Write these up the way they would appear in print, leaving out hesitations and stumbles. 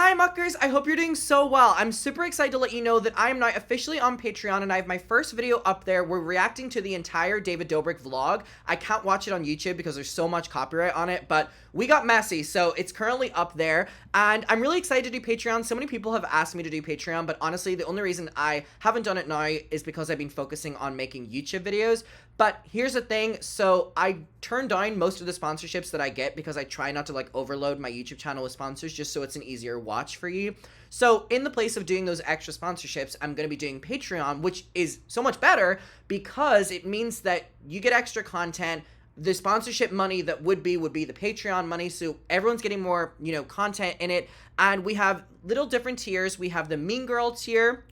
Hi muckers, I hope you're doing so well. I'm super excited to let you know that I am now officially on Patreon and I have my first video up there. We're reacting to the entire David Dobrik vlog. I can't watch it on YouTube because there's so much copyright on it, but we got messy, so it's currently up there. And I'm really excited to do Patreon. So many people have asked me to do Patreon, but honestly, the only reason I haven't done it now is because I've been focusing on making YouTube videos. But here's the thing, so I turn down most of the sponsorships that I get because I try not to like overload my YouTube channel with sponsors just so it's an easier watch for you. So in the place of doing those extra sponsorships, I'm going to be doing Patreon, which is so much better because it means that you get extra content. The sponsorship money that would be the Patreon money, so everyone's getting more, content in it. And we have little different tiers. We have the Mean Girl tier,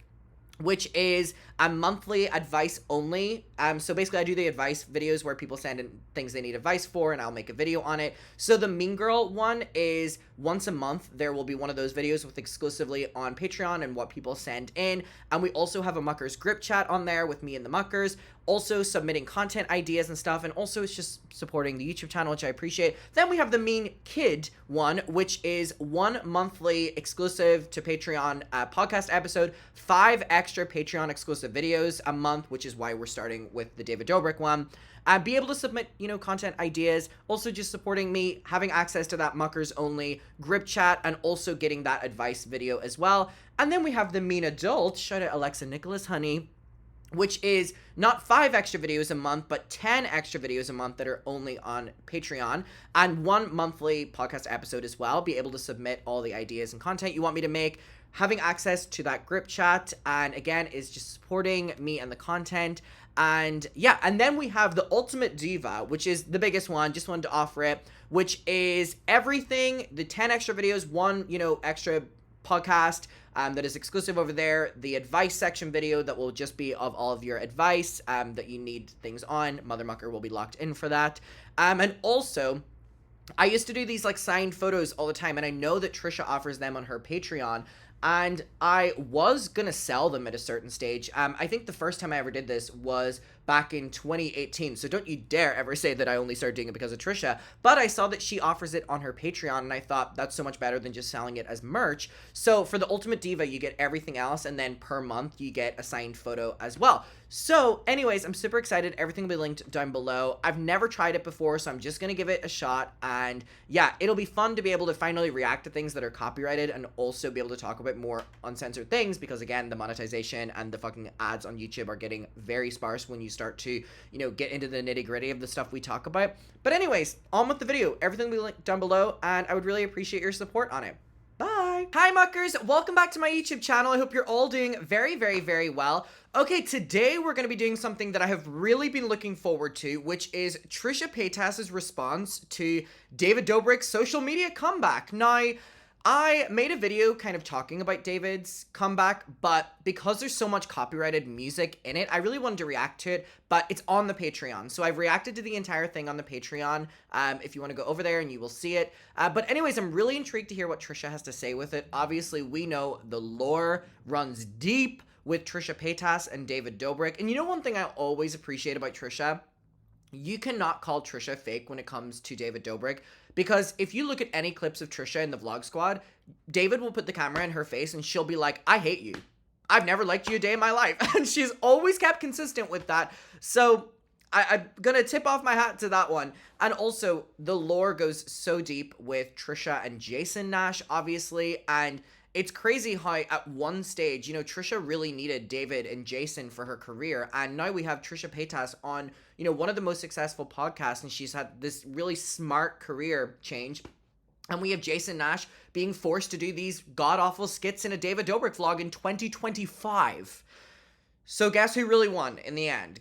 which is a monthly advice only. So basically I do the advice videos where people send in things they need advice for and I'll make a video on it. So the Mean Girl one is once a month. There will be one of those videos with exclusively on Patreon and what people send in. And we also have a Muckers group chat on there with me and the Muckers, also submitting content ideas and stuff. And also it's just supporting the YouTube channel, which I appreciate. Then we have the Mean Kid one, which is one monthly exclusive to Patreon podcast episode, 5 extra Patreon exclusive videos a month, which is why we're starting with the David Dobrik one. Be able to submit, content ideas, also just supporting me, having access to that Muckers only group chat, and also getting that advice video as well. And then we have the Mean Adult, shout out Alexa Nicholas, honey, which is not 5 extra videos a month, but 10 extra videos a month that are only on Patreon, and 1 monthly podcast episode as well. Be able to submit all the ideas and content you want me to make, having access to that group chat, and again, is just supporting me and the content. And yeah, and then we have the Ultimate Diva, which is the biggest one, just wanted to offer it, which is everything, the 10 extra videos, 1, extra podcast that is exclusive over there, the advice section video that will just be of all of your advice that you need things on. Mother Mucker will be locked in for that. And also, I used to do these like signed photos all the time, and I know that Trisha offers them on her Patreon, and I was gonna sell them at a certain stage. I think the first time I ever did this was back in 2018, so don't you dare ever say that I only started doing it because of Trisha, but I saw that she offers it on her Patreon, and I thought that's so much better than just selling it as merch. So for the Ultimate Diva, you get everything else, and then per month, you get a signed photo as well. So anyways, I'm super excited. Everything will be linked down below. I've never tried it before, so I'm just gonna give it a shot, and yeah, it'll be fun to be able to finally react to things that are copyrighted and also be able to talk about more uncensored things, because again, the monetization and the fucking ads on YouTube are getting very sparse when you start to, get into the nitty-gritty of the stuff we talk about. But anyways, on with the video. Everything will be linked down below, and I would really appreciate your support on it. Bye! Hi muckers, welcome back to my YouTube channel. I hope you're all doing very, very, very well. Okay, today we're going to be doing something that I have really been looking forward to, which is Trisha Paytas' response to David Dobrik's social media comeback. Now, I made a video kind of talking about David's comeback, but because there's so much copyrighted music in it, I really wanted to react to it, but it's on the Patreon. So I've reacted to the entire thing on the Patreon, if you want to go over there and you will see it. But anyways, I'm really intrigued to hear what Trisha has to say with it. Obviously, we know the lore runs deep with Trisha Paytas and David Dobrik. And you know one thing I always appreciate about Trisha? You cannot call Trisha fake when it comes to David Dobrik, because if you look at any clips of Trisha in the Vlog Squad, David will put the camera in her face and she'll be like, I hate you. I've never liked you a day in my life. And she's always kept consistent with that. So I'm gonna tip off my hat to that one. And also, the lore goes so deep with Trisha and Jason Nash, obviously, and it's crazy how at one stage, Trisha really needed David and Jason for her career, and now we have Trisha Paytas on, one of the most successful podcasts, and she's had this really smart career change. And we have Jason Nash being forced to do these god-awful skits in a David Dobrik vlog in 2025. So guess who really won in the end?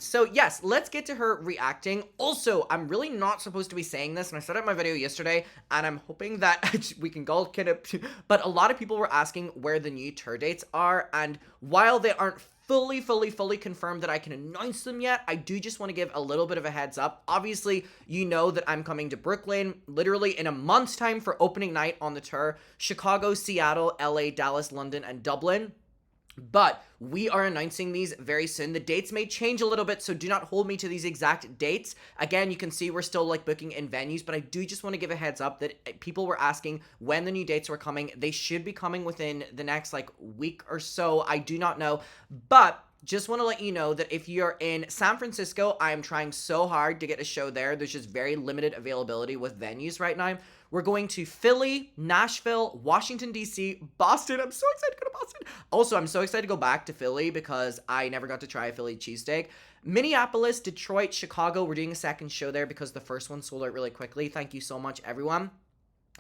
So yes, let's get to her reacting. Also, I'm really not supposed to be saying this, and I said it in my video yesterday, and I'm hoping that we can go get it. But a lot of people were asking where the new tour dates are, and while they aren't fully confirmed that I can announce them yet, I do just want to give a little bit of a heads up. Obviously, you know that I'm coming to Brooklyn literally in a month's time for opening night on the tour. Chicago, Seattle, LA, Dallas, London, and Dublin But we are announcing these very soon. The dates may change a little bit, so do not hold me to these exact dates. Again, you can see we're still like booking in venues, but I do just want to give a heads up that people were asking when the new dates were coming. They should be coming within the next like week or so. I do not know, but just want to let you know that if you're in San Francisco, I am trying so hard to get a show there. There's just very limited availability with venues right now. We're going to Philly, Nashville, Washington, D.C., Boston. I'm so excited to go to Boston. Also, I'm so excited to go back to Philly because I never got to try a Philly cheesesteak. Minneapolis, Detroit, Chicago. We're doing a second show there because the first one sold out really quickly. Thank you so much, everyone.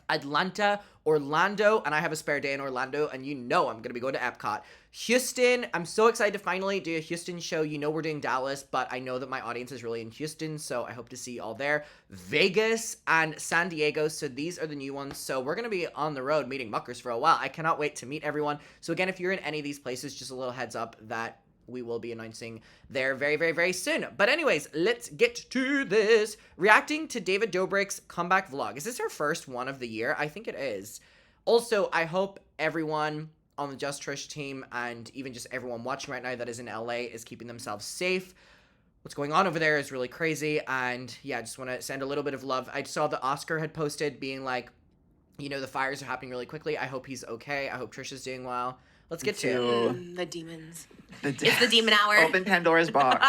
Atlanta, Orlando, and I have a spare day in Orlando, and you know I'm going to be going to Epcot. Houston, I'm so excited to finally do a Houston show. You know we're doing Dallas, but I know that my audience is really in Houston, so I hope to see you all there. Vegas and San Diego, so these are the new ones. So we're going to be on the road meeting muckers for a while. I cannot wait to meet everyone. So again, if you're in any of these places, just a little heads up that we will be announcing there very, very, very soon. But anyways, let's get to this. Reacting to David Dobrik's comeback vlog. Is this our first one of the year? I think it is. Also, I hope everyone on the Just Trish team and even just everyone watching right now that is in LA is keeping themselves safe. What's going on over there is really crazy. And yeah, I just want to send a little bit of love. I saw that Oscar had posted being like, you know, the fires are happening really quickly. I hope he's okay. I hope Trisha's doing well. Let's get to it. The demons. It's the demon hour. Open Pandora's box.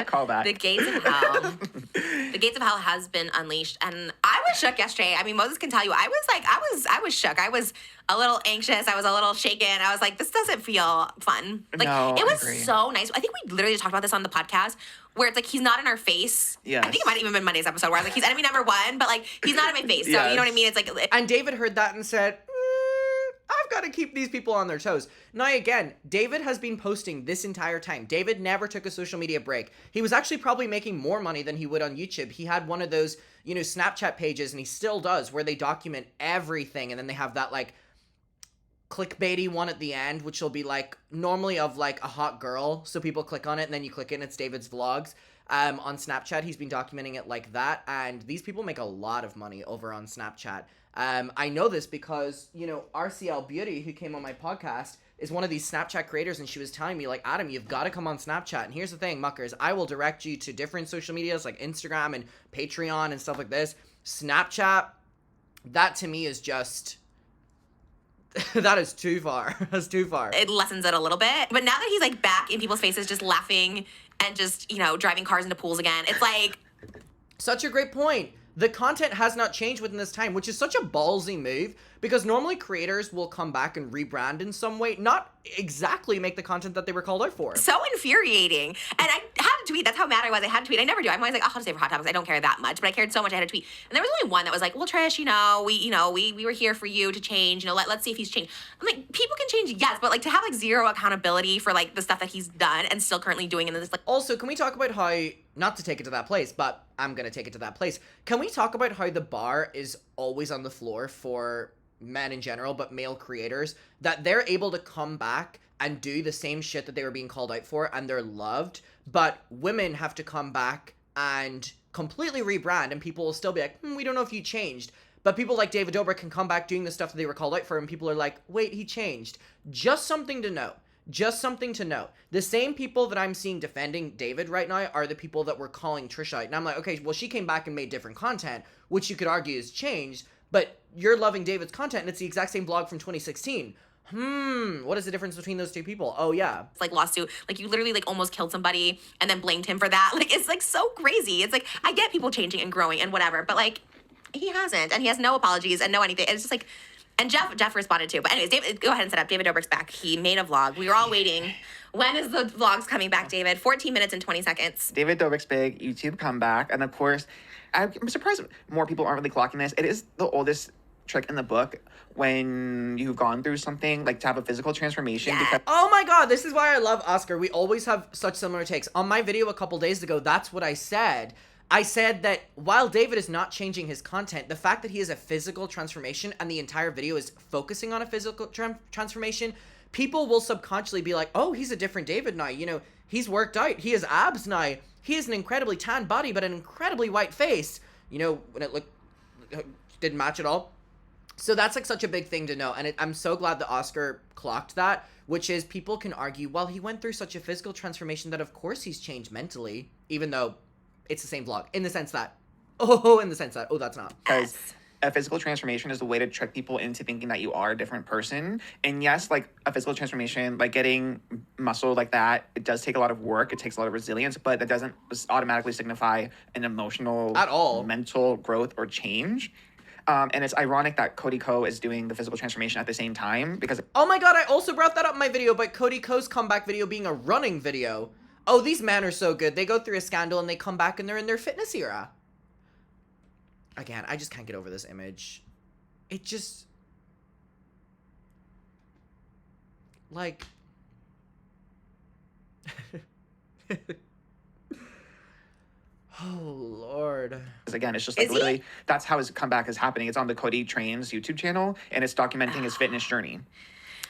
Call back. The gates of hell. The gates of hell has been unleashed, and I was shook yesterday. I mean, Moses can tell you, I was shook. I was a little anxious. I was a little shaken. I was like, this doesn't feel fun. Like, no, it was I agree. so nice. I think we literally talked about this on the podcast, where it's like he's not in our face. Yes. I think it might have even been Monday's episode where I was like, he's enemy number one, but like he's not in my face. So Yes. you know what I mean? It's like, And David heard that and said, I've got to keep these people on their toes. Now, again, David has been posting this entire time. David never took a social media break. He was actually probably making more money than he would on YouTube. He had one of those, you know, Snapchat pages, and he still does, where they document everything, and then they have that, like, clickbaity one at the end, which will be, like, normally of, like, a hot girl, so people click on it, and then you click it, and it's David's vlogs. On Snapchat, he's been documenting it like that, and these people make a lot of money over on Snapchat. I know this because, you know, RCL Beauty, who came on my podcast, is one of these Snapchat creators, and she was telling me, like, Adam, you've got to come on Snapchat. And here's the thing, muckers, I will direct you to different social medias like Instagram and Patreon and stuff like this. Snapchat, that to me is just... that is too far. That's too far. it lessens it a little bit. But now that he's like back in people's faces, just laughing and just, you know, driving cars into pools again, it's like... Such a great point. The content has not changed within this time, which is such a ballsy move, because normally creators will come back and rebrand in some way, not exactly make the content that they were called out for. So infuriating. And I had to tweet. That's how mad I was. I had to tweet. I never do. I'm always like, oh, I'll just say for Hot Topics. I don't care that much. But I cared so much I had to tweet. And there was only one that was like, well, Trish, we were here for you to change. Let's see if he's changed. I'm like, people can change, yes, but like to have like zero accountability for like the stuff that he's done and still currently doing, and this like... Also, can we talk about how, not to take it to that place, but I'm going to take it to that place. Can we talk about how the bar is always on the floor for men in general, but male creators, that they're able to come back and do the same shit that they were being called out for, and they're loved, but women have to come back and completely rebrand, and people will still be like, we don't know if you changed. But people like David Dobrik can come back doing the stuff that they were called out for, and people are like, wait, he changed. Just something to know. Just something to note. The same people that I'm seeing defending David right now are the people that were calling Trisha out. And I'm like, okay, well, she came back and made different content, which you could argue has changed, but you're loving David's content, and it's the exact same vlog from 2016. What is the difference between those two people? Oh, yeah. It's like lawsuit. Like you literally like almost killed somebody and then blamed him for that. Like it's like so crazy. It's like, I get people changing and growing and whatever, but like he hasn't, and he has no apologies and no anything. It's just like... And Jeff responded too. But anyways, David, go ahead and set up. David Dobrik's back. He made a vlog. We were all waiting. When is the vlogs coming back, David? 14 minutes and 20 seconds. David Dobrik's big YouTube comeback. And of course, I'm surprised more people aren't really clocking this. It is the oldest trick in the book when you've gone through something, like to have a physical transformation. Yeah. Because Oh my god, this is why I love Oscar. We always have such similar takes. On my video a couple days ago, that's what I said. I said that while David is not changing his content, the fact that he has a physical transformation and the entire video is focusing on a physical transformation, people will subconsciously be like, oh, he's a different David now. You know, he's worked out. He has abs now. He has an incredibly tan body, but an incredibly white face. You know, when it didn't match at all. So that's like such a big thing to know, and I'm so glad that Oscar clocked that, which is people can argue, well, he went through such a physical transformation that of course he's changed mentally, even though it's the same vlog, in the sense that, that's not. Because a physical transformation is a way to trick people into thinking that you are a different person. And yes, like a physical transformation, like getting muscle like that, it does take a lot of work. It takes a lot of resilience, but that doesn't automatically signify an emotional, at all, mental growth or change. And it's ironic that Cody Ko is doing the physical transformation at the same time because... Oh my god, I also brought that up in my video, but Cody Ko's comeback video being a running video. Oh, these men are so good. They go through a scandal and they come back and they're in their fitness era. Again, I just can't get over this image. It just... like... oh, Lord. Again, it's just like literally, that's how his comeback is happening. It's on the Cody Trains YouTube channel, and it's documenting his fitness journey.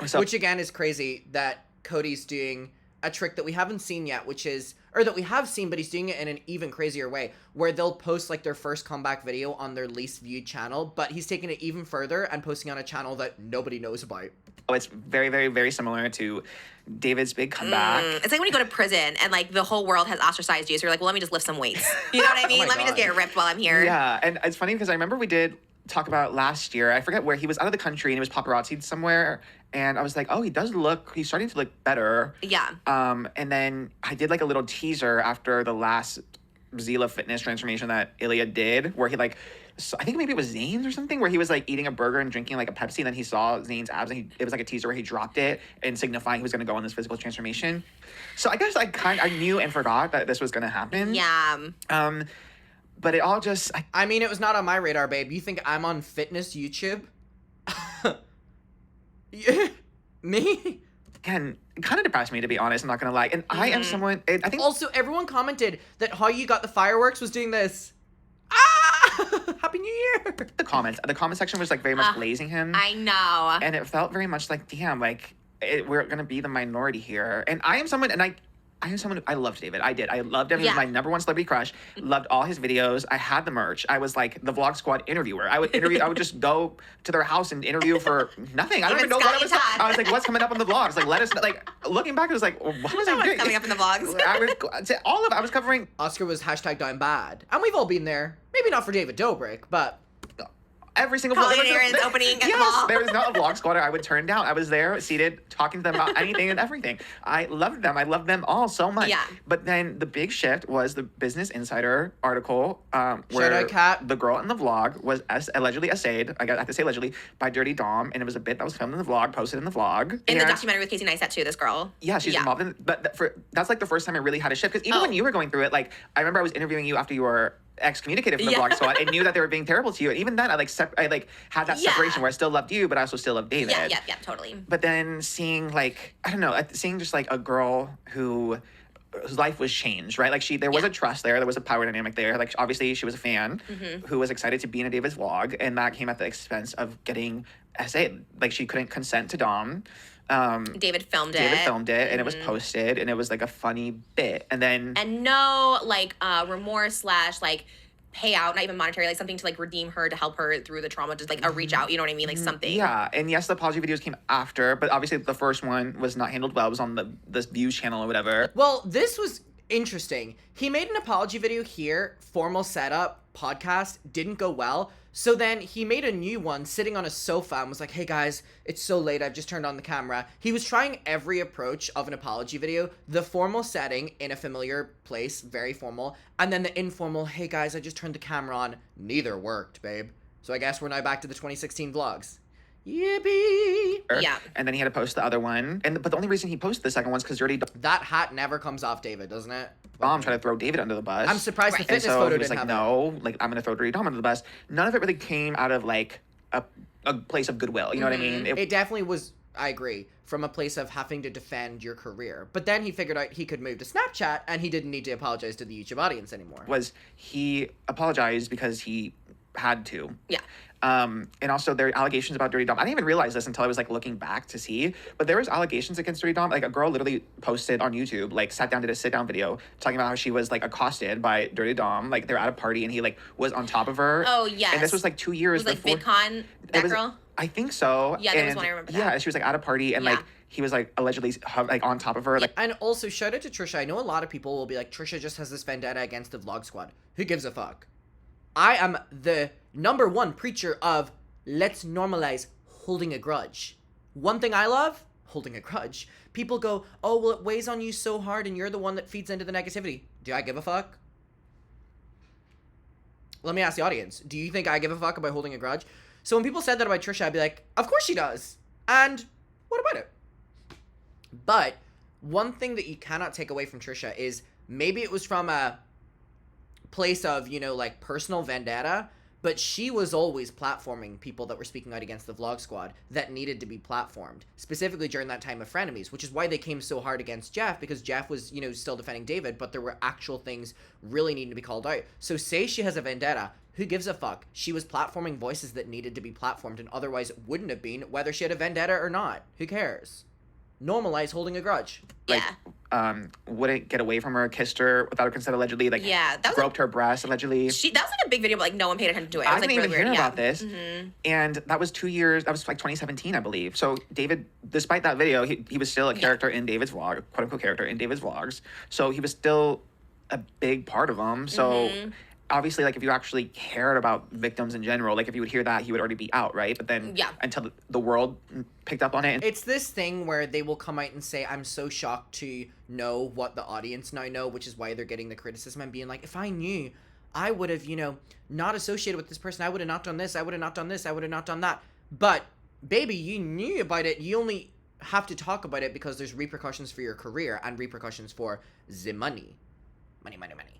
So, which, again, is crazy that Cody's doing a trick that we haven't seen yet, which is, or that we have seen, but he's doing it in an even crazier way, where they'll post, like, their first comeback video on their least viewed channel, but he's taking it even further and posting on a channel that nobody knows about. Oh, it's very, very, very similar to David's big comeback. It's like when you go to prison and like the whole world has ostracized you, so you're like, well, let me just lift some weights. You know what I mean? Let me just get ripped while I'm here. Yeah, and it's funny because I remember we did talk about last year. I forget where he was out of the country and he was paparazzi'd somewhere, and I was like, oh, he's starting to look better. Yeah. And then I did like a little teaser after the last Zila fitness transformation that Ilya did, where he like, I think maybe it was Zane's or something, where he was like eating a burger and drinking like a Pepsi, and then he saw Zane's abs, and it was like a teaser where he dropped it and signifying he was going to go on this physical transformation. So I guess I knew and forgot that this was going to happen. Yeah. But it all just... I mean, it was not on my radar, babe. You think I'm on fitness YouTube? Yeah. Me? Again, it kind of depressed me, to be honest. I'm not going to lie. And I am someone... I think... Also, everyone commented that how you got the fireworks was doing this. Ah! Happy New Year! The comment section was like very much glazing him. I know. And it felt very much like, damn, like, we're going to be the minority here. And I am someone I loved David. I did. I loved him. He was my number one celebrity crush. Loved all his videos. I had the merch. I was like the Vlog Squad interviewer. I would just go to their house and interview for nothing. I don't even know what I was like, what's coming up on the vlogs? Like, let us, like, looking back, it was like, what was I doing? Coming up in the vlogs. I was covering. Oscar was hashtag down bad. And we've all been there. Maybe not for David Dobrik, but... every single Colleen and Aaron's opening at the mall. There was not a vlog squad I would turn down. I was there, seated, talking to them about anything and everything. I loved them. I loved them all so much. Yeah. But then the big shift was the Business Insider article where Kat. the girl in the vlog was allegedly essayed, I have to say allegedly, by Dirty Dom, and it was a bit that was filmed in the vlog, posted in the vlog. In the documentary with Casey Neistat too, this girl. Yeah, she's involved in it. But that's like the first time I really had a shift. Because even when you were going through it, like, I remember I was interviewing you after you were excommunicated from the vlog squad and knew that they were being terrible to you. And even then, I had that separation where I still loved you, but I also still loved David. Yeah, totally. But then seeing seeing just like a girl whose life was changed, right? Like there was a trust there was a power dynamic there. Like obviously she was a fan who was excited to be in a David's vlog, and that came at the expense of getting essayed. Like she couldn't consent to Dom. David filmed it, and it was posted, and it was like a funny bit, and no like remorse / like payout, not even monetary, like something to like redeem her, to help her through the trauma, just like a reach out, you know what I mean, like something. Yeah, and yes, the apology videos came after, but obviously the first one was not handled well. It was on the Views channel or whatever. Well, this was interesting. He made an apology video here, formal setup, podcast, didn't go well. So then he made a new one sitting on a sofa and was like, hey guys, it's so late, I've just turned on the camera. He was trying every approach of an apology video. The formal setting in a familiar place, very formal. And then the informal, hey guys, I just turned the camera on. Neither worked, babe. So I guess we're now back to the 2016 vlogs. Yippee! Yeah. And then he had to post the other one. But the only reason he posted the second one is because Dirty That hat never comes off David, doesn't it? Dom tried to throw David under the bus. I'm surprised the fitness and so photo he was didn't like, have no, like I'm gonna throw Dirty Dom under the bus. None of it really came out of like a place of goodwill. You know what I mean? It definitely was, I agree, from a place of having to defend your career. But then he figured out he could move to Snapchat and he didn't need to apologize to the YouTube audience anymore. He apologized because he had to. Yeah. And also there are allegations about Dirty Dom. I didn't even realize this until I was like looking back to see, but there was allegations against Dirty Dom. Like a girl literally posted on YouTube, like sat down, did a sit down video talking about how she was like accosted by Dirty Dom. Like they were at a party and he like was on top of her. Oh, yes. And this was like 2 years It was before. like VidCon, that girl? I think so. Yeah, there was one, I remember that. Yeah, she was like at a party and like he was like allegedly like on top of her. Like, and also shout out to Trisha. I know a lot of people will be like, Trisha just has this vendetta against the Vlog Squad. Who gives a fuck? I am the #1 preacher of let's normalize holding a grudge. One thing I love, holding a grudge. People go, oh, well, it weighs on you so hard and you're the one that feeds into the negativity. Do I give a fuck? Let me ask the audience. Do you think I give a fuck about holding a grudge? So when people said that about Trisha, I'd be like, of course she does. And what about it? But one thing that you cannot take away from Trisha is maybe it was from a place of, you know, like personal vendetta, but she was always platforming people that were speaking out against the Vlog Squad that needed to be platformed, specifically during that time of frenemies, which is why they came so hard against Jeff, because Jeff was, you know, still defending David, but there were actual things really needing to be called out. So say she has a vendetta, who gives a fuck? She was platforming voices that needed to be platformed and otherwise wouldn't have been, whether she had a vendetta or not. Who cares? Normalize holding a grudge. Like, wouldn't get away from her, kissed her without her consent allegedly, like that was groped her breast allegedly. that was like a big video, but like no one paid attention to it. It I was didn't like even really hear weird. about this. And that was 2 years, that was like 2017, I believe. So David, despite that video, he was still a character in David's vlog, quote unquote character in David's vlogs. So he was still a big part of them. So obviously, like, if you actually cared about victims in general, like, if you would hear that, he would already be out, right? But then until the world picked up on it. It's this thing where they will come out and say, I'm so shocked to know what the audience now know, which is why they're getting the criticism and being like, if I knew, I would have, you know, not associated with this person. I would have not done this. I would have not done this. I would have not done that. But, baby, you knew about it. You only have to talk about it because there's repercussions for your career and repercussions for the money. Money, money, money.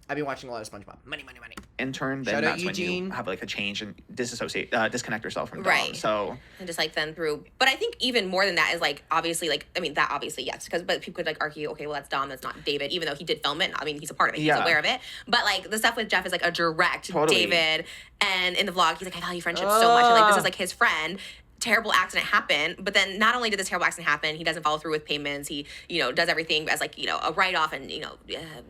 I've been watching a lot of SpongeBob. Money, money, money. In turn, then Shout out that's when Eugene. you have like a change and disconnect yourself from Dom. Right. So and just like then through, but I think even more than that is like obviously like I mean that obviously yes because but people could like argue okay well that's Dom, that's not David, even though he did film it. I mean he's a part of it, he's aware of it. But like the stuff with Jeff is like a direct David, and in the vlog he's like I value friendship so much, and like this is like his friend. Terrible accident happened, but then not only did this terrible accident happen, he doesn't follow through with payments. He, you know, does everything as like, you know, a write-off and, you know,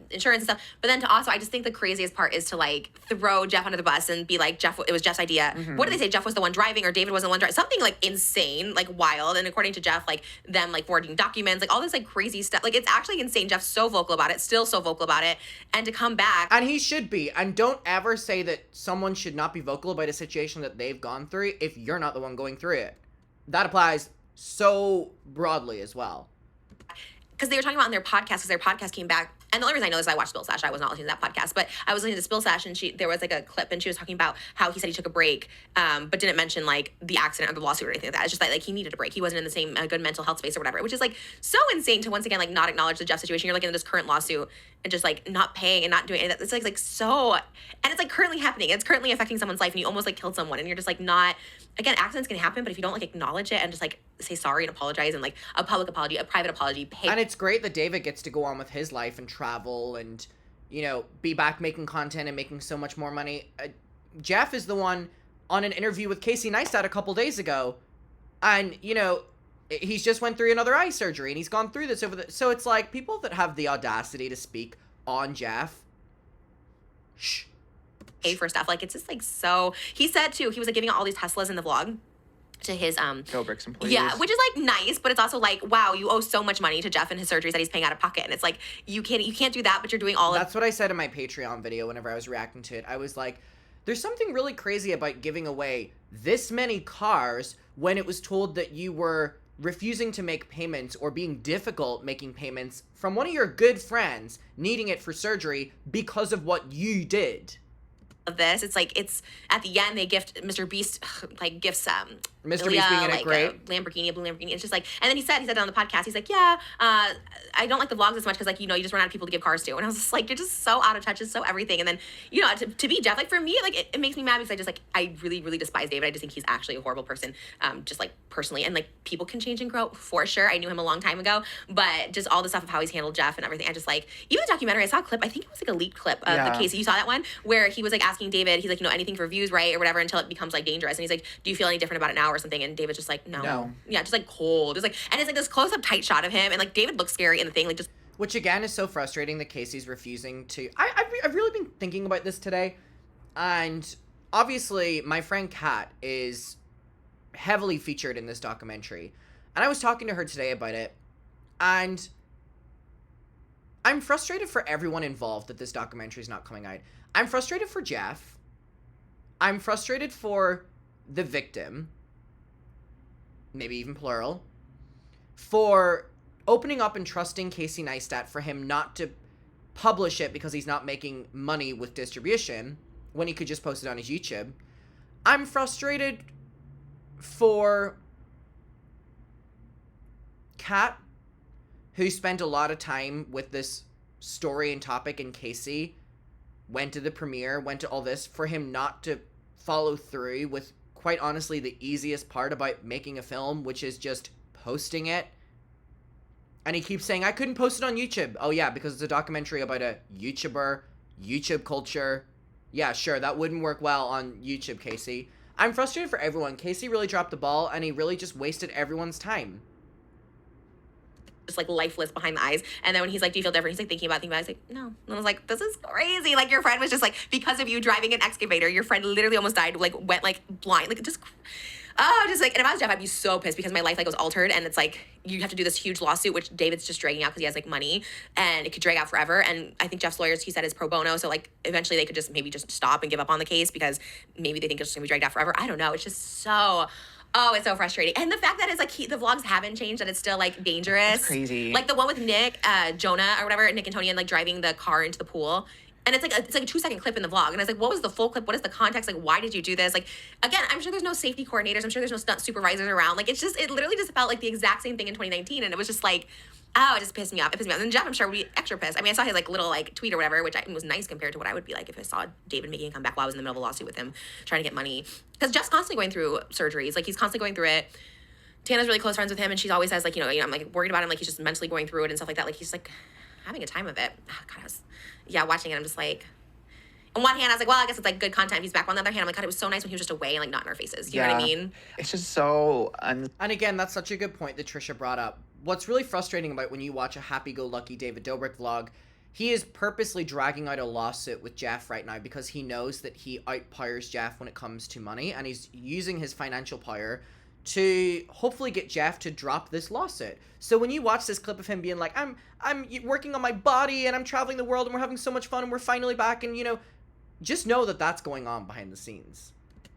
insurance and stuff. But then to also, I just think the craziest part is to like throw Jeff under the bus and be like, Jeff, it was Jeff's idea. What did they say? Jeff was the one driving or David wasn't the one driving? Something like insane, like wild. And according to Jeff, like them like forwarding documents, like all this like crazy stuff. Like it's actually insane. Jeff's so vocal about it, still so vocal about it. And to come back. And he should be. And don't ever say that someone should not be vocal about a situation that they've gone through if you're not the one going through it. That applies so broadly as well. Because they were talking about on their podcast, because their podcast came back. And the only reason I know this, I watched Spill Sash. I was not listening to that podcast, but I was listening to Spill Sash, and there was like a clip, and she was talking about how he said he took a break, but didn't mention like the accident or the lawsuit or anything like that. It's just like he needed a break. He wasn't in the same good mental health space or whatever, which is like so insane to once again like not acknowledge the Jeff situation. You're like in this current lawsuit and just like not paying and not doing it. It's like so, and it's like currently happening. It's currently affecting someone's life, and you almost like killed someone, and you're just like not. Again, accidents can happen, but if you don't like acknowledge it and just like say sorry and apologize and like a public apology, a private apology, pay. And it's great that David gets to go on with his life and travel and, you know, be back making content and making so much more money. Jeff is the one on an interview with Casey Neistat a couple days ago, and, you know, he's just went through another eye surgery and he's gone through this so it's like people that have the audacity to speak on Jeff, pay for stuff. Like, it's just like so. He said too, he was like giving out all these Teslas in the vlog to his Dobrik's employees. Yeah, which is like nice, but it's also like, wow, you owe so much money to Jeff and his surgeries that he's paying out of pocket. And it's like you can't do that, but you're doing all That's what I said in my Patreon video whenever I was reacting to it. I was like, there's something really crazy about giving away this many cars when it was told that you were refusing to make payments or being difficult making payments from one of your good friends needing it for surgery because of what you did. of this. It's like it's at the end they gift Mr. Beast like gifts Mr. Ilya, Beast being in like it great. a Lamborghini, a blue Lamborghini. It's just like, and then he said on the podcast, he's like, yeah, I don't like the vlogs as much because like you just run out of people to give cars to. And I was just like, you're just so out of touch, it's so everything. And then to be Jeff, like for me, like it makes me mad because I really really despise David. I just think he's actually a horrible person, just like personally. And like people can change and grow for sure. I knew him a long time ago, but just all the stuff of how he's handled Jeff and everything. I just like even the documentary. I saw a clip. I think it was like a leaked clip of the case. You saw that one where he was like asking asking David, he's like, anything for views, right? Or whatever, until it becomes like dangerous. And he's like, do you feel any different about it now or something? And David's just like, no. Yeah, just like cold. Just like, and it's like this close up tight shot of him. And like David looks scary in the thing, like just. Which again is so frustrating that Casey's refusing to. I've really been thinking about this today. And obviously my friend Kat is heavily featured in this documentary. And I was talking to her today about it. And I'm frustrated for everyone involved that this documentary is not coming out. I'm frustrated for Jeff. I'm frustrated for the victim. Maybe even plural. For opening up and trusting Casey Neistat for him not to publish it because he's not making money with distribution when he could just post it on his YouTube. I'm frustrated for Kat, who spent a lot of time with this story and topic, and Casey went to the premiere, went to all this, for him not to follow through with, quite honestly, the easiest part about making a film, which is just posting it. And he keeps saying, I couldn't post it on YouTube. Oh yeah, because it's a documentary about a YouTuber, YouTube culture. Yeah, sure, that wouldn't work well on YouTube, Casey. I'm frustrated for everyone. Casey really dropped the ball, and he really just wasted everyone's time. Just like lifeless behind the eyes. And then when he's like, do you feel different? He's like thinking about it. He's like, no. And I was like, this is crazy. Like your friend was just like, because of you driving an excavator, your friend literally almost died, like went like blind. Like just like, and if I was Jeff, I'd be so pissed because my life like was altered, and it's like you have to do this huge lawsuit, which David's just dragging out because he has like money, and it could drag out forever. And I think Jeff's lawyers, he said, is pro bono, so like eventually they could just maybe just stop and give up on the case because maybe they think it's just gonna be dragged out forever. I don't know. It's just so. Oh, it's so frustrating. And the fact that it's like the vlogs haven't changed, that it's still like dangerous. It's crazy. Like the one with Nick, Jonah or whatever, Nick and Tony, and like driving the car into the pool. And it's like a 2-second clip in the vlog. And I was like, what was the full clip? What is the context? Like, why did you do this? Like, again, I'm sure there's no safety coordinators. I'm sure there's no stunt supervisors around. Like, it literally just felt like the exact same thing in 2019. And it was just like, oh, it just pissed me off. It pissed me off. And Jeff, I'm sure, would be extra pissed. I mean, I saw his like little like tweet or whatever, which was nice compared to what I would be like if I saw David making a comeback while I was in the middle of a lawsuit with him, trying to get money. Because Jeff's constantly going through surgeries. Like, he's constantly going through it. Tana's really close friends with him, and she always says, like, I'm like worried about him. Like, he's just mentally going through it and stuff like that. Like, he's like having a time of it. Oh, God, watching it, I'm just like, on one hand, I was like, well, I guess it's like good content. He's back. On the other hand, I'm like, God, it was so nice when he was just away and like not in our faces. You know what I mean? It's just so. And again, that's such a good point that Trisha brought up. What's really frustrating about when you watch a happy-go-lucky David Dobrik vlog, he is purposely dragging out a lawsuit with Jeff right now because he knows that he outpowers Jeff when it comes to money, and he's using his financial power to hopefully get Jeff to drop this lawsuit. So when you watch this clip of him being like, I'm working on my body and I'm traveling the world and we're having so much fun and we're finally back, and just know that that's going on behind the scenes.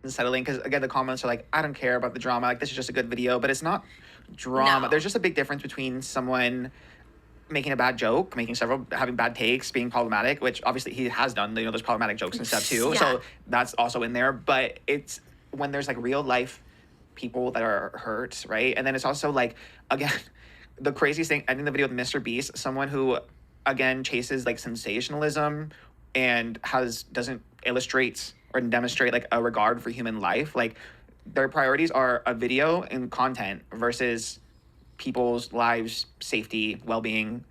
Settling, because again, the comments are like, I don't care about the drama. Like, this is just a good video, but it's not drama. No. There's just a big difference between someone making a bad joke, having bad takes, being problematic, which obviously he has done. There's problematic jokes and stuff too. Yeah. So that's also in there. But it's when there's like real life people that are hurt, right? And then it's also like, again, the craziest thing, ending the video with Mr. Beast, someone who, again, chases like sensationalism and doesn't illustrate or demonstrate like a regard for human life. Like, their priorities are a video and content versus people's lives, safety, well-being.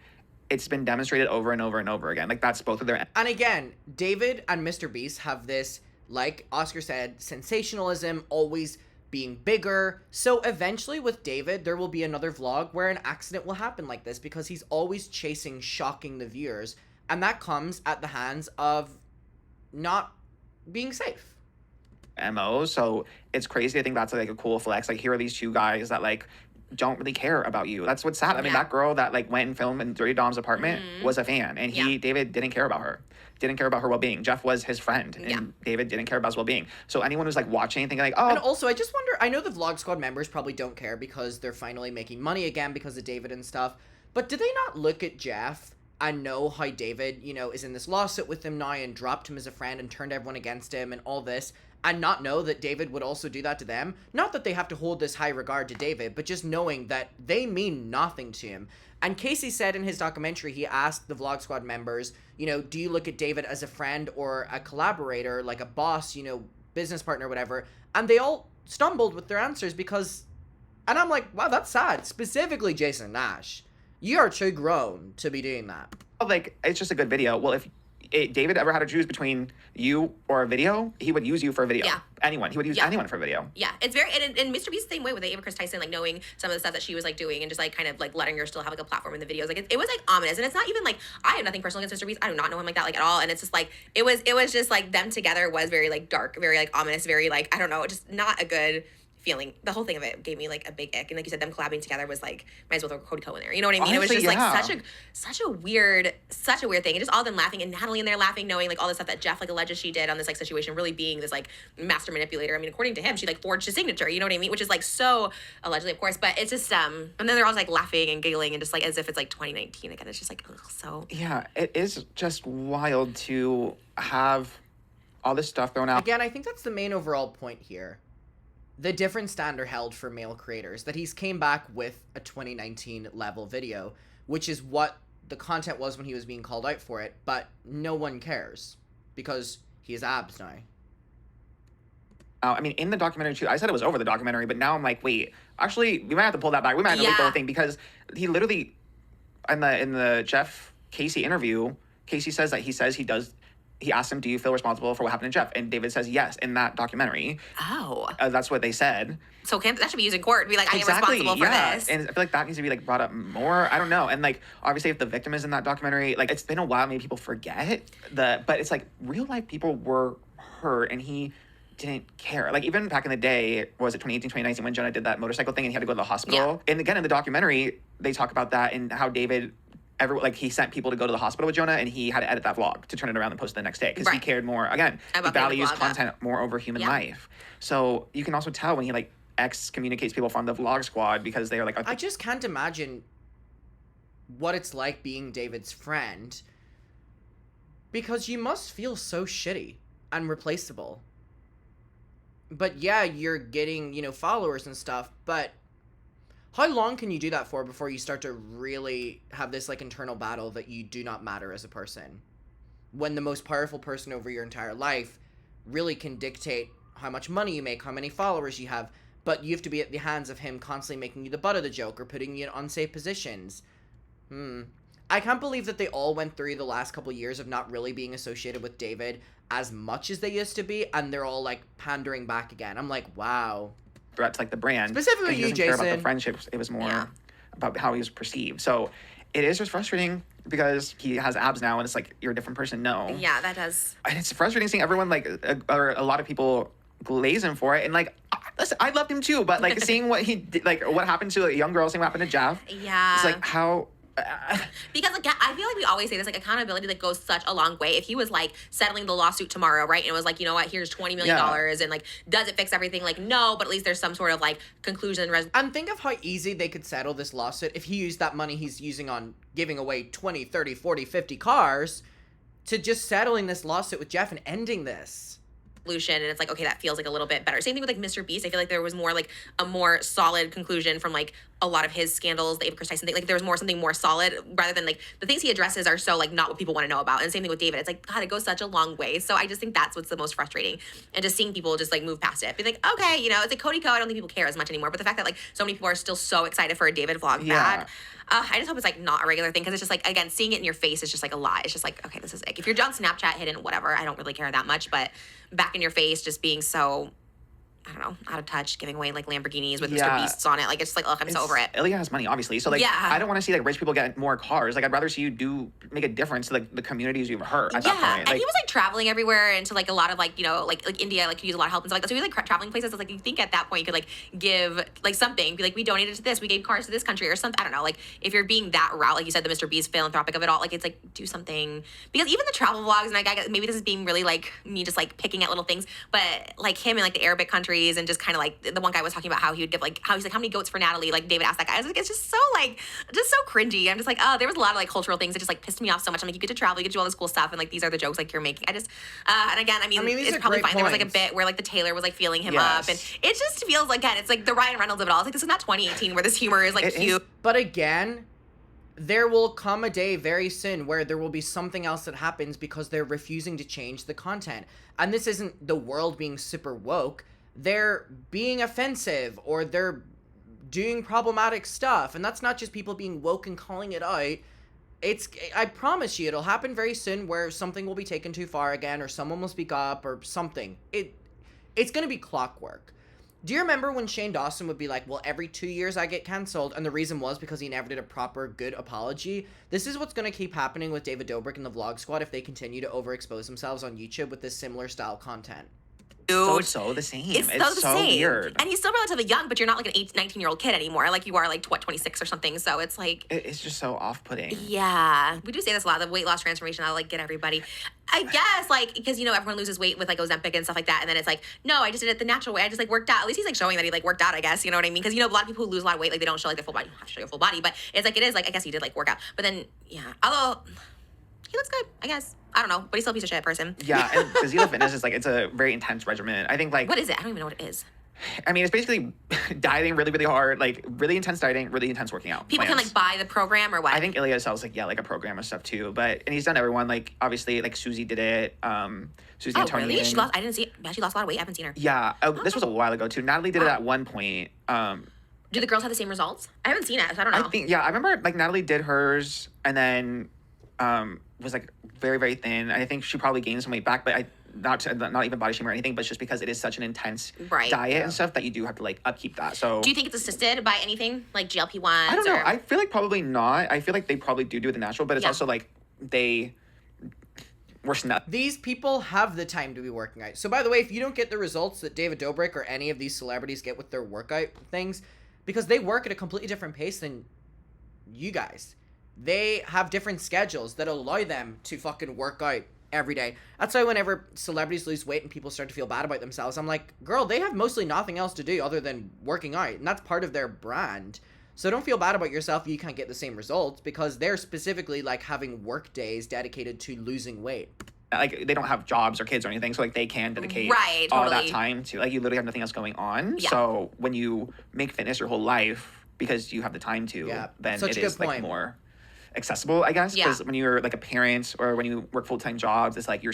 It's been demonstrated over and over and over again. Like, that's both of their. And again, David and Mr. Beast have this, like Oscar said, sensationalism, always being bigger. So eventually with David, there will be another vlog where an accident will happen like this because he's always chasing shocking the viewers. And that comes at the hands of not being safe. MO. So it's crazy. I think that's like a cool flex. Like, here are these two guys that like don't really care about you. That's what's sad. I mean, that girl that like went and filmed in Dirty Dom's apartment was a fan, and David didn't care about her. Didn't care about her well-being. Jeff was his friend, and David didn't care about his well-being. So anyone who's like watching and thinking like, oh. And also, I just wonder, I know the Vlog Squad members probably don't care because they're finally making money again because of David and stuff, but do they not look at Jeff and know how David, is in this lawsuit with him now and dropped him as a friend and turned everyone against him and all this, and not know that David would also do that to them? Not that they have to hold this high regard to David, but just knowing that they mean nothing to him. And Casey said in his documentary, he asked the Vlog Squad members, do you look at David as a friend or a collaborator, like a boss, business partner, whatever? And they all stumbled with their answers because, and I'm like, wow, that's sad. Specifically Jason Nash. You are too grown to be doing that. Like, it's just a good video. Well, if David ever had to choose between you or a video, he would use you for a video. Yeah. Anyone. He would use anyone for a video. Yeah, it's very, and Mr. Beast the same way with Ava Chris Tyson, like knowing some of the stuff that she was like doing and just like kind of like letting her still have like a platform in the videos. Like it was like ominous, and it's not even like I have nothing personal against Mr. Beast. I do not know him like that like at all, and it's just like it was just like them together was very like dark, very like ominous, very like I don't know, just not a good feeling. The whole thing of it gave me like a big ick, and like you said, them collabing together was like might as well throw Cody Ko in there. You know what I mean? Honestly, it was just yeah. like such a weird thing, and just all them laughing and Natalie in there laughing, knowing like all the stuff that Jeff like alleges she did on this like situation, really being this like master manipulator. I mean, according to him, she like forged his signature. You know what I mean? Which is like so allegedly, of course, but it's just and then they're all like laughing and giggling and just like as if it's like 2019 again. It's just like ugh, so Yeah, it is just wild to have all this stuff thrown out. Again, I think that's the main overall point here. The different standard held for male creators, that he's came back with a 2019 level video, which is what the content was when he was being called out for it, but no one cares because he has abs now. I mean, in the documentary too, I said it was over the documentary, but now I'm like, wait, actually, we might have to pull that back. We might have to delete the whole thing because he literally, in the Jeff Casey interview, Casey says that he asked him, do you feel responsible for what happened to Jeff? And David says yes in that documentary. Oh. That's what they said. So that should be used in court. Be like, I am responsible for this. And I feel like that needs to be like brought up more. I don't know. And like, obviously if the victim is in that documentary, like it's been a while, maybe people forget but it's like real life people were hurt and he didn't care. Like even back in the day, was it 2018, 2019 when Jonah did that motorcycle thing and he had to go to the hospital? Yeah. And again, in the documentary, they talk about that and how David he sent people to go to the hospital with Jonah, and he had to edit that vlog to turn it around and post it the next day because he cared more. Again, he values content more over human life. So you can also tell when he like excommunicates people from the vlog squad because they are like. I just can't imagine what it's like being David's friend, because you must feel so shitty and replaceable. But yeah, you're getting followers and stuff, but. How long can you do that for before you start to really have this like internal battle that you do not matter as a person? When the most powerful person over your entire life really can dictate how much money you make, how many followers you have, but you have to be at the hands of him constantly making you the butt of the joke or putting you in unsafe positions. I can't believe that they all went through the last couple years of not really being associated with David as much as they used to be, and they're all like pandering back again. I'm like, wow. Threat to like the brand. Specifically you, Jason. Care about the friendships. It was more about how he was perceived. So it is just frustrating because he has abs now and it's like you're a different person. No. Yeah, that does. And it's frustrating seeing everyone like or a lot of people glaze him for it. And like, listen, I loved him too, but like seeing what he did, like what happened to a young girl, seeing what happened to Jeff. Yeah. It's like how. Because like I feel like we always say this, like accountability like goes such a long way. If he was like settling the lawsuit tomorrow, right, and it was like, you know what, here's $20 million and like does it fix everything? Like no, but at least there's some sort of like conclusion. And think of how easy they could settle this lawsuit if he used that money he's using on giving away 20, 30, 40, 50 cars to just settling this lawsuit with Jeff and ending this. And it's like, okay, that feels like a little bit better. Same thing with like Mr. Beast. I feel like there was more like a more solid conclusion from like a lot of his scandals, the Ava Chris Tyson thing. Like there was something more solid rather than like the things he addresses are so like not what people want to know about. And same thing with David. It's like, God, it goes such a long way. So I just think that's what's the most frustrating. And just seeing people just like move past it. Be like, okay, it's like Cody Ko. I don't think people care as much anymore. But the fact that like so many people are still so excited for a David vlog back. I just hope it's like not a regular thing because it's just like, again, seeing it in your face is just like a lot. It's just like, okay, this is like, if you're on Snapchat hidden, whatever, I don't really care that much, but back in your face, just being so, I don't know, out of touch, giving away like Lamborghinis with Mr. Beasts on it. Like, it's just like, ugh, I'm so over it. Ilya has money, obviously. So like, I don't want to see like rich people get more cars. Like, I'd rather see you make a difference to like the communities you've hurt at that point. And he was like traveling everywhere into like a lot of like, like India, like he used a lot of help and stuff like that. So he was like traveling places. It's like, you think at that point you could like give like something, be like, we donated to this, we gave cars to this country or something. I don't know. Like if you're being that route, like you said, the Mr. Beast philanthropic of it all, like it's like do something. Because even the travel vlogs, and like maybe this is being really like me just like picking at little things, but like him in like the Arabic countries and just kind of like the one guy was talking about how he would give like how he's like how many goats for Natalie, like David asked that guy. I was like, it's just so cringy. I'm just like, oh, there was a lot of like cultural things that just like pissed me off so much. I'm like, you get to travel, you get to do all this cool stuff, and like these are the jokes like you're making. I just and again, I mean it's probably fine. There was like a bit where like the Taylor was like feeling him up, and it just feels like, again, it's like the Ryan Reynolds of it all. It's like this is not 2018 where this humor is like cute. But again, there will come a day very soon where there will be something else that happens because they're refusing to change the content. And this isn't the world being super woke. They're being offensive or they're doing problematic stuff. And that's not just people being woke and calling it out. I promise you, it'll happen very soon where something will be taken too far again, or someone will speak up, or something. It's gonna be clockwork. Do you remember when Shane Dawson would be like, well, every 2 years I get canceled, and the reason was because he never did a proper, good apology? This is what's going to keep happening with David Dobrik and the Vlog Squad if they continue to overexpose themselves on YouTube with this similar style content. So the same. It's so weird. And he's still relatively young, but you're not like an 19-year-old kid anymore. Like you are like, 26 or something. So it's like... It's just so off-putting. Yeah. We do say this a lot, the weight loss transformation, I'll like get everybody. I guess like, because everyone loses weight with like Ozempic and stuff like that. And then it's like, no, I just did it the natural way. I just like worked out. At least he's like showing that he like worked out, I guess. You know what I mean? Because a lot of people who lose a lot of weight, like they don't show like their full body. You have to show your full body. But it's like, it is like, I guess he did like work out. But then, yeah. Although, he looks good, I guess. I don't know, but he's still a piece of shit person. Yeah, and the Zila Fitness is like, it's a very intense regimen. I think like... What is it? I don't even know what it is. I mean, it's basically dieting really, really hard, like really intense dieting, really intense working out. People plans. can like buy the program or what? I think Ilya sells like, like a program and stuff too, and he's done everyone, like obviously like Susie did it, Susie and Tony. Really? She lost, I didn't see it. Yeah, she lost a lot of weight. I haven't seen her. Yeah, this was a while ago too. Natalie did it at one point. Do the girls have the same results? I haven't seen it, so I don't know. I remember like Natalie did hers and then was like very, very thin. I think she probably gained some weight back, but not even body shame or anything, but just because it is such an intense diet and stuff that you do have to like upkeep that. So do you think it's assisted by anything like GLP-1s? I don't know. I feel like probably not. I feel like they probably do it the natural, but it's also like they worsen that. These people have the time to be working out. So by the way, if you don't get the results that David Dobrik or any of these celebrities get with their workout things, because they work at a completely different pace than you guys. They have different schedules that allow them to fucking work out every day. That's why whenever celebrities lose weight and people start to feel bad about themselves, I'm like, girl, they have mostly nothing else to do other than working out. And that's part of their brand. So don't feel bad about yourself if you can't get the same results, because they're specifically like having work days dedicated to losing weight. Like they don't have jobs or kids or anything, so like they can dedicate all that time to, like, you literally have nothing else going on. Yeah. So when you make fitness your whole life because you have the time to, then it is like more accessible, I guess, because when you're like a parent or when you work full-time jobs, it's like you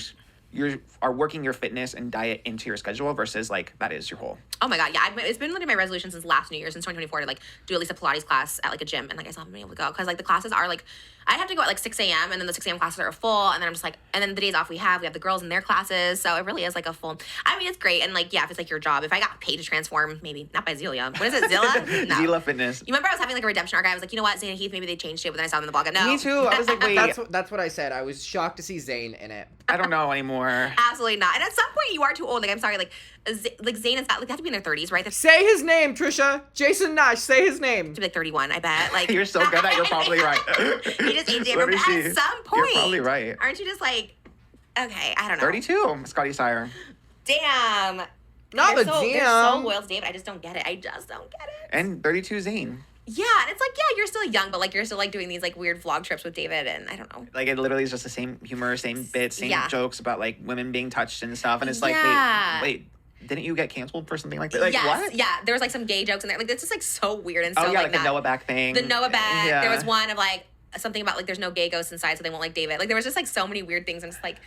are working your fitness and diet into your schedule versus like that is your whole. Oh my god, yeah, it's been literally my resolution since last New Year, since 2024, to like do at least a Pilates class at like a gym, and like I still haven't been able to go because like the classes are like, I have to go at like 6 a.m. and then the 6 a.m. classes are full, and then I'm just like, and then the days off we have the girls in their classes, so it really is like a full. I mean, it's great, and like if it's like your job, if I got paid to transform, maybe not by Zelia. What is it, Zilla? No. Zila Fitness. You remember I was having like a redemption arc? I was like, you know what, Zayn and Heath, maybe they changed it, but then I saw them in the blog. No, me too. I was like, wait. That's what I said. I was shocked to see Zayn in it. I don't know anymore. Absolutely not. And at some point, you are too old. Like I'm sorry, like Zayn is like they have to be in their 30s, right? Say his name, Trisha. Jason Nash. Say his name. To be like 31, I bet. Like you're so good at. You're probably right. He just aged it. But at some point, you're probably right. Aren't you just like, okay, I don't know. 32, Scotty Sire. Damn. Not they're the so, damn. They're so loyal to David. I just don't get it. I just don't get it. And 32 Zayn. Yeah, and it's like, yeah, you're still young, but like you're still like doing these like weird vlog trips with David, and I don't know. Like it literally is just the same humor, same bits, same jokes about like women being touched and stuff, and it's like, wait, didn't you get canceled for something like that? Like what? Yeah, there was like some gay jokes in there. Like it's just like so weird and so like the Noah Beck thing. The Noah Beck. Yeah. There was one of like something about like there's no gay ghosts inside, so they won't like David. Like there was just like so many weird things, and it's like.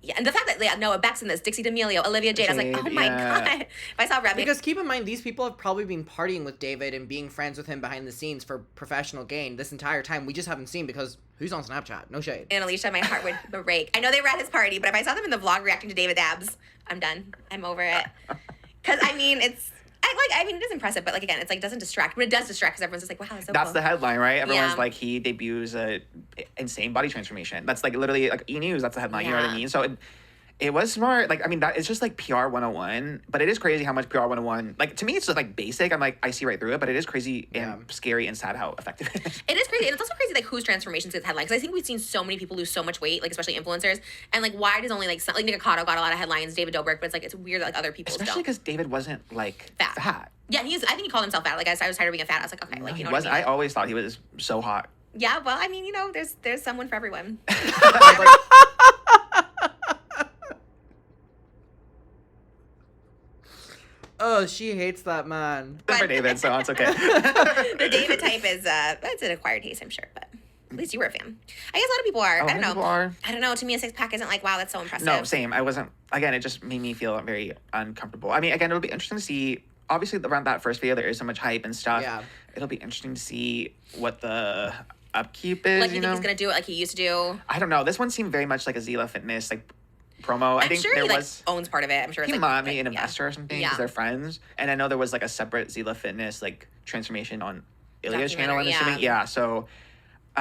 Yeah, and the fact that Noah Beck's in this, Dixie D'Amelio, Olivia Jade, I was like, oh my god. If I saw Remy. Because keep in mind, these people have probably been partying with David and being friends with him behind the scenes for professional gain this entire time. We just haven't seen because who's on Snapchat? No shade. And Alicia, my heart would break. I know they were at his party, but if I saw them in the vlog reacting to David's abs, I'm done. I'm over it. Because I mean, it is impressive, but like again, it's like it doesn't distract, but it does distract because everyone's just like, wow, that's so That's cool. the headline, right? Everyone's like, he debuts a insane body transformation. That's like literally like E! News. That's the headline. You know what I mean? So. It was smart. Like, I mean, that it's just like PR 101, but it is crazy how much PR 101, like, to me, it's just like basic. I'm like, I see right through it, but it is crazy and scary and sad how effective it is. It is crazy. And it's also crazy, like, whose transformations get headlines. Because I think we've seen so many people lose so much weight, like, especially influencers. And, like, why does only, like, Nick Cotto got a lot of headlines, David Dobrik, but it's like, it's weird that, like, other people Especially because David wasn't, like, fat. Yeah, I think he called himself fat. Like, I was tired of being a fat. I was like, okay, like, you know what I mean? I always thought he was so hot. Yeah, well, I mean, you know, there's someone for everyone. Oh, she hates that man. Good for David, so it's okay. The David type is, it's an acquired taste, I'm sure, but at least you were a fan. I guess a lot of people are. I don't know. People are. I don't know. To me, a six-pack isn't like, wow, that's so impressive. No, same. I wasn't, again, it just made me feel very uncomfortable. I mean, again, it'll be interesting to see, obviously around that first video, there is so much hype and stuff. Yeah. It'll be interesting to see what the upkeep is, Like, you think he's gonna do it like he used to do? I don't know. This one seemed very much like a Zila Fitness like promo. I I'm think sure there he was. owns part of it. I'm sure He it's might be like, an investor or something because they're friends. And I know there was like a separate Zila Fitness like transformation on Ilya's channel. I'm assuming. Yeah. So. Which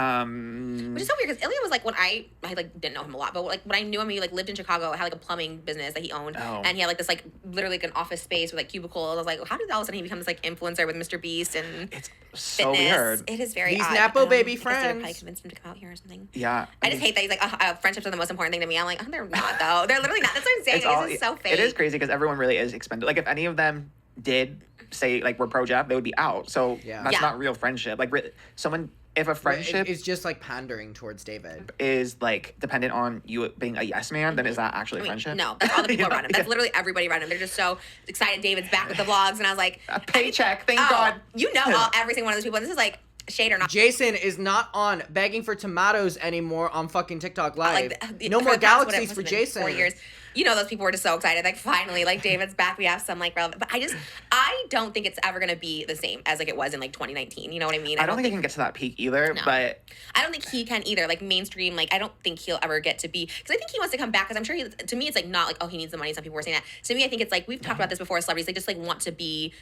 is so weird because Ilya was like when I like didn't know him a lot, but like when I knew him, he like lived in Chicago, had like a plumbing business that he owned, and he had like this like literally like an office space with like cubicles. I was like, how did all of a sudden he become this like influencer with Mr. Beast and it's so fitness? weird. It is very These odd. Napo baby I friends. probably convinced him to come out here or something. Yeah, I just hate that he's like, friendships are the most important thing to me. I'm like, they're not though. They're literally not. That's what I'm saying. This is so fake. It is crazy because everyone really is expendable. Like if any of them did say like we're pro Jeff, they would be out. So that's not real friendship. Like someone. If a friendship is just like pandering towards David is like dependent on you being a yes man, then is that actually friendship? No, that's all the people around him. That's literally everybody around him. They're just so excited David's back with the vlogs, and I was like, a paycheck, thank God. You know, every single one of those people. And this is like shade or not. Jason is not on begging for tomatoes anymore on fucking TikTok Live. No more past, galaxies for Jason. 4 years. You know, those people were just so excited. Like, finally, like, David's back. We have some, like, relevant. But I don't think it's ever going to be the same as, like, it was in, like, 2019. You know what I mean? I don't think it can get to that peak either, but... I don't think he can either. Like, mainstream, like, I don't think he'll ever get to be... Because I think he wants to come back. Because I'm sure to me, it's, like, not, like, oh, he needs the money. Some people were saying that. To me, I think it's, like, we've talked about this before, celebrities. They just, like, want to be...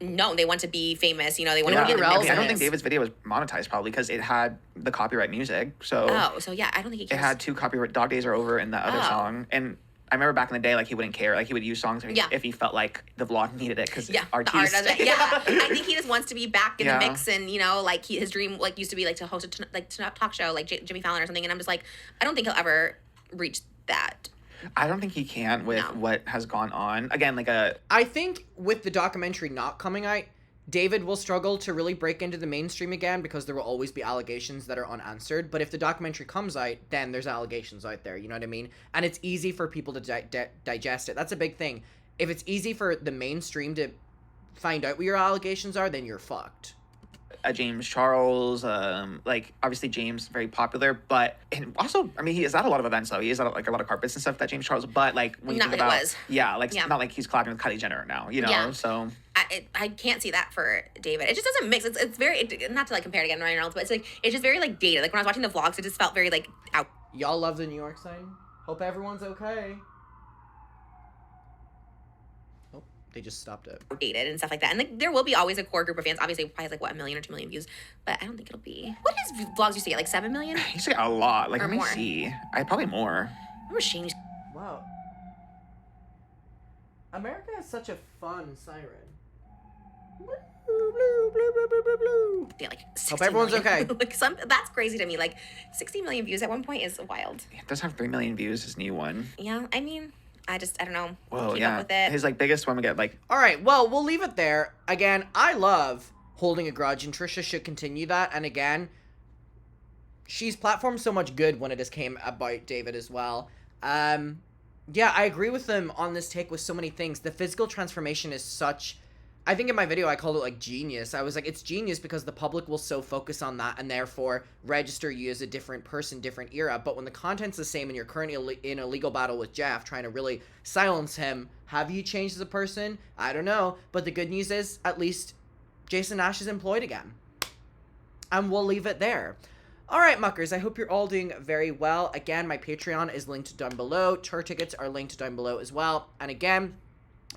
known. They want to be famous, you know, they want to be relevant. I don't think David's video was monetized probably because it had the copyright music. So yeah, I don't think he cares. It had 2 copyright Dog Days Are Over in the other song. And I remember back in the day, like he wouldn't care. Like he would use songs if he felt like the vlog needed it because artists. I think he just wants to be back in the mix, and you know, like his dream like used to be like to host a talk show like Jimmy Fallon or something. And I'm just like, I don't think he'll ever reach that. I don't think he can with what has gone on. Again, like I think with the documentary not coming out, David will struggle to really break into the mainstream again because there will always be allegations that are unanswered. But if the documentary comes out, then there's allegations out there. You know what I mean? And it's easy for people to digest it. That's a big thing. If it's easy for the mainstream to find out what your allegations are, then you're fucked. James Charles, like obviously James very popular, but and also I mean he is at a lot of events though. He is at like a lot of carpets and stuff. That James Charles, but like when you think about not like he's collabing with Kylie Jenner now, you know. So I can't see that for David. It just doesn't mix. It's very not to like compare it again to Ryan Reynolds, but it's just very like dated. Like when I was watching the vlogs, it just felt very like out. Y'all love the New York sign. Hope everyone's okay. They just stopped it. Dated and stuff like that. And like there will be always a core group of fans. Obviously, probably has like 1 million or 2 million views, but I don't think it'll be. What his vlogs used to get? Like 7 million? He used to get a lot. Like or let me more. see. Probably more. I remember Shane. Wow. America has such a fun siren. Blue, blue, blue, blue, blue, blue, blue. Yeah, like hope everyone's million. okay. Like that's crazy to me. Like 60 million views at one point is wild. It does have 3 million views. His new one. Yeah, I mean. I don't know. Whoa, keep up with it. His like biggest one we get like. All right, well we'll leave it there. Again, I love holding a grudge, and Trisha should continue that. And again, she's platformed so much good when it has came about David as well. Yeah, I agree with them on this take with so many things. The physical transformation is such. I think in my video I called it like genius. I was like, it's genius because the public will so focus on that and therefore register you as a different person, different era. But when the content's the same and you're currently in a legal battle with Jeff trying to really silence him, have you changed as a person? I don't know. But the good news is at least Jason Nash is employed again. And we'll leave it there. All right, muckers, I hope you're all doing very well. Again, my Patreon is linked down below. Tour tickets are linked down below as well. And again,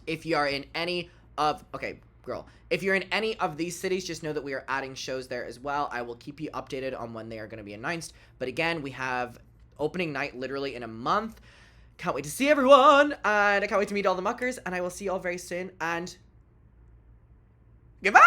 if you are in any of if you're in any of these cities, just know that we are adding shows there as well. I will keep you updated on when they are going to be announced. But again, we have opening night literally in a month. Can't wait to see everyone, and I can't wait to meet all the muckers, and I will see you all very soon, and goodbye!